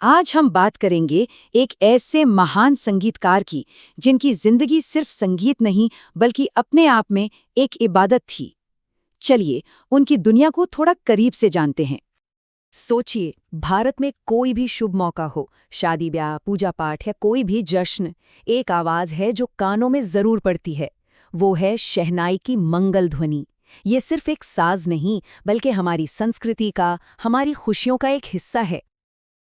आज हम बात करेंगे एक ऐसे महान संगीतकार की जिनकी जिंदगी सिर्फ संगीत नहीं बल्कि अपने आप में एक इबादत थी। चलिए उनकी दुनिया को थोड़ा करीब से जानते हैं। सोचिए, भारत में कोई भी शुभ मौका हो, शादी ब्याह, पूजा पाठ या कोई भी जश्न, एक आवाज है जो कानों में जरूर पड़ती है। वो है शहनाई की मंगल ध्वनि। ये सिर्फ एक साज नहीं बल्कि हमारी संस्कृति का, हमारी खुशियों का एक हिस्सा है।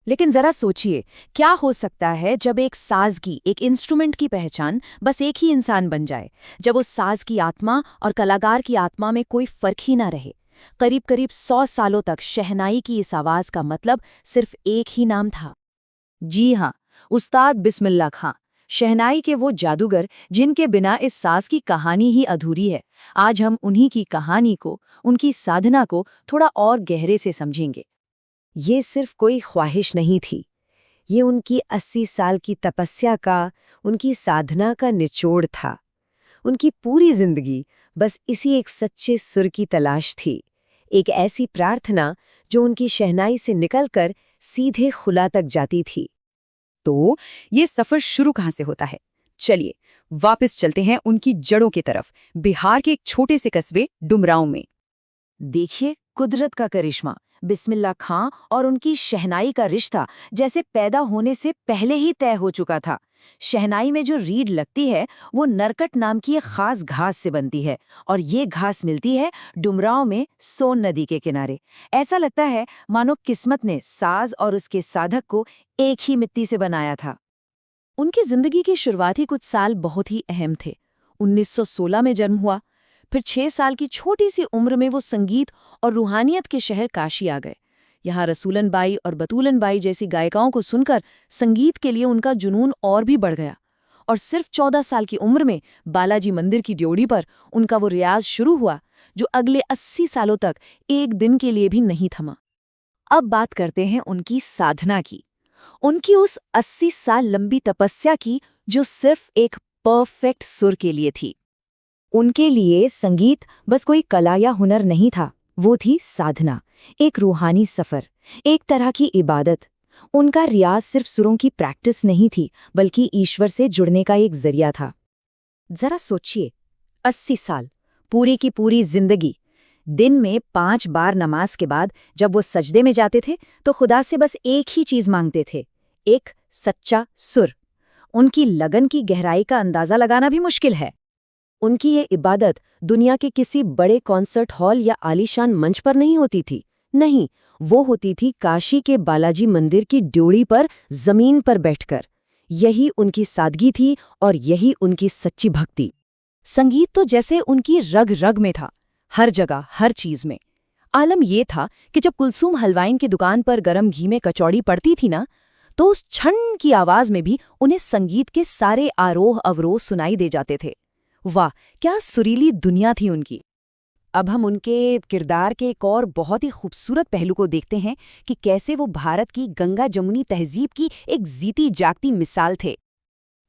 लेकिन जरा सोचिए, क्या हो सकता है जब एक साज की, एक इंस्ट्रूमेंट की पहचान बस एक ही इंसान बन जाए, जब उस साज की आत्मा और कलाकार की आत्मा में कोई फर्क ही ना रहे। करीब करीब 100 सालों तक शहनाई की इस आवाज का मतलब सिर्फ एक ही नाम था। जी हाँ, उस्ताद बिस्मिल्लाह खां, शहनाई के वो जादूगर जिनके बिना इस साज की कहानी ही अधूरी है। आज हम उन्हीं की कहानी को, उनकी साधना को थोड़ा और गहरे से समझेंगे। ये सिर्फ कोई ख्वाहिश नहीं थी, ये उनकी 80 साल की तपस्या का, उनकी साधना का निचोड़ था। उनकी पूरी जिंदगी बस इसी एक सच्चे सुर की तलाश थी, एक ऐसी प्रार्थना जो उनकी शहनाई से निकलकर सीधे खुला तक जाती थी। तो ये सफर शुरू कहाँ से होता है? चलिए वापस चलते हैं उनकी जड़ों की तरफ, बिहार के एक छोटे से कस्बे डुमरांव में। देखिए कुदरत का करिश्मा, बिस्मिल्लाह खां और उनकी शहनाई का रिश्ता जैसे पैदा होने से पहले ही तय हो चुका था। शहनाई में जो रीढ़ लगती है वो नरकट नाम की एक खास घास से बनती है, और ये घास मिलती है डुमरांव में सोन नदी के किनारे। ऐसा लगता है मानो किस्मत ने साज और उसके साधक को एक ही मिट्टी से बनाया था। उनकी जिंदगी की शुरुआती कुछ साल बहुत ही अहम थे। 1916 में जन्म हुआ, फिर 6 साल की छोटी सी उम्र में वो संगीत और रूहानियत के शहर काशी आ गए। यहाँ रसूलन बाई और बतूलन बाई जैसी गायिकाओं को सुनकर संगीत के लिए उनका जुनून और भी बढ़ गया, और सिर्फ 14 साल की उम्र में बालाजी मंदिर की ड्योढ़ी पर उनका वो रियाज शुरू हुआ जो अगले 80 सालों तक एक दिन के लिए भी नहीं थमा। अब बात करते हैं उनकी साधना की, उनकी उस 80 साल लंबी तपस्या की जो सिर्फ एक परफेक्ट सुर के लिए थी। उनके लिए संगीत बस कोई कला या हुनर नहीं था, वो थी साधना, एक रूहानी सफर, एक तरह की इबादत। उनका रियाज सिर्फ सुरों की प्रैक्टिस नहीं थी बल्कि ईश्वर से जुड़ने का एक जरिया था। जरा सोचिए, 80 साल, पूरी की पूरी जिंदगी। दिन में 5 बार नमाज के बाद जब वो सजदे में जाते थे तो खुदा से बस एक ही चीज मांगते थे, एक सच्चा सुर। उनकी लगन की गहराई का अंदाजा लगाना भी मुश्किल है। उनकी ये इबादत दुनिया के किसी बड़े कॉन्सर्ट हॉल या आलीशान मंच पर नहीं होती थी। नहीं, वो होती थी काशी के बालाजी मंदिर की ड्योढ़ी पर, जमीन पर बैठकर। यही उनकी सादगी थी और यही उनकी सच्ची भक्ति। संगीत तो जैसे उनकी रग रग में था, हर जगह, हर चीज में। आलम ये था कि जब कुलसूम हलवाइन की दुकान पर गरम घी में कचौड़ी पड़ती थी ना, तो उस छन की आवाज में भी उन्हें संगीत के सारे आरोह अवरोह सुनाई दे जाते थे। वाह, क्या सुरीली दुनिया थी उनकी। अब हम उनके किरदार के एक और बहुत ही खूबसूरत पहलू को देखते हैं कि कैसे वो भारत की गंगा जमुनी तहजीब की एक जीती जागती मिसाल थे।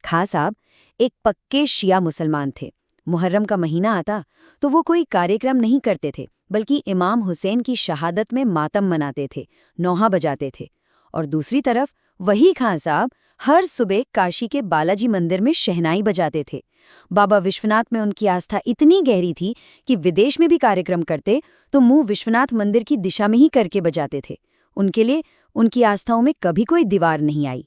खां साहब एक पक्के शिया मुसलमान थे। मुहर्रम का महीना आता तो वो कोई कार्यक्रम नहीं करते थे, बल्कि इमाम हुसैन की शहादत में मातम मनाते थे, नौहा बजाते थे। और दूसरी तरफ वही खां साहब हर सुबह काशी के बालाजी मंदिर में शहनाई बजाते थे। बाबा विश्वनाथ में उनकी आस्था इतनी गहरी थी कि विदेश में भी कार्यक्रम करते तो मुंह विश्वनाथ मंदिर की दिशा में ही करके बजाते थे। उनके लिए उनकी आस्थाओं में कभी कोई दीवार नहीं आई।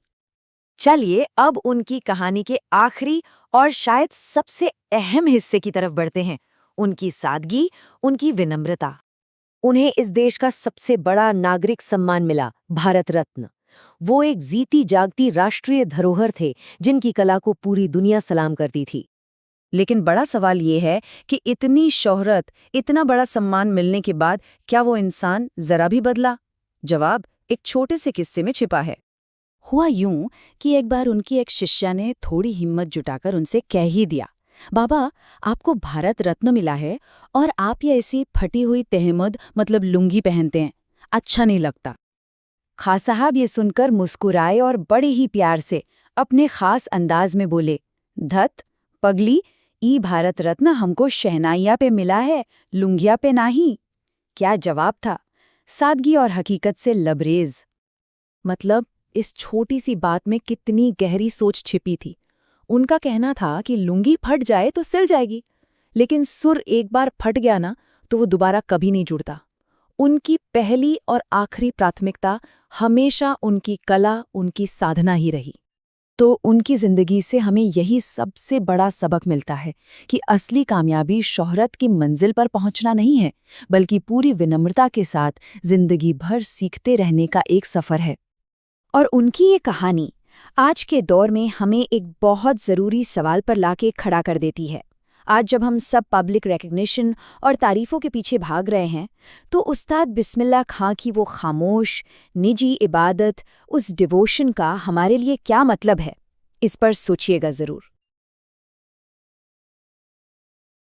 चलिए अब उनकी कहानी के आखिरी और शायद सबसे अहम हिस्से की तरफ बढ़ते हैं, उनकी सादगी, उनकी विनम्रता। उन्हें इस देश का सबसे बड़ा नागरिक सम्मान मिला, भारत रत्न। वो एक जीती जागती राष्ट्रीय धरोहर थे जिनकी कला को पूरी दुनिया सलाम करती थी। लेकिन बड़ा सवाल ये है कि इतनी शोहरत, इतना बड़ा सम्मान मिलने के बाद क्या वो इंसान जरा भी बदला? जवाब एक छोटे से किस्से में छिपा है। हुआ यूं कि एक बार उनकी एक शिष्या ने थोड़ी हिम्मत जुटाकर उनसे कह ही दिया, बाबा, आपको भारत रत्न मिला है और आप ये ऐसी फटी हुई तहमद मतलब लुंगी पहनते हैं, अच्छा नहीं लगता। खां साहब ये सुनकर मुस्कुराए और बड़े ही प्यार से अपने खास अंदाज में बोले, धत पगली, ई भारत रत्न हमको शहनाइया पे मिला है, लुंगिया पे नहीं। क्या जवाब था, सादगी और हकीकत से लबरेज। मतलब इस छोटी सी बात में कितनी गहरी सोच छिपी थी। उनका कहना था कि लुंगी फट जाए तो सिल जाएगी, लेकिन सुर एक बार फट गया ना तो वो दोबारा कभी नहीं जुड़ता। उनकी पहली और आखिरी प्राथमिकता हमेशा उनकी कला, उनकी साधना ही रही। तो उनकी जिंदगी से हमें यही सबसे बड़ा सबक मिलता है कि असली कामयाबी शोहरत की मंजिल पर पहुंचना नहीं है, बल्कि पूरी विनम्रता के साथ जिंदगी भर सीखते रहने का एक सफर है। और उनकी ये कहानी आज के दौर में हमें एक बहुत ज़रूरी सवाल पर लाके खड़ा कर देती है। आज जब हम सब पब्लिक रिकग्निशन और तारीफ़ों के पीछे भाग रहे हैं, तो उस्ताद बिस्मिल्लाह खां की वो खामोश, निजी इबादत, उस डिवोशन का हमारे लिए क्या मतलब है? इस पर सोचिएगा ज़रूर।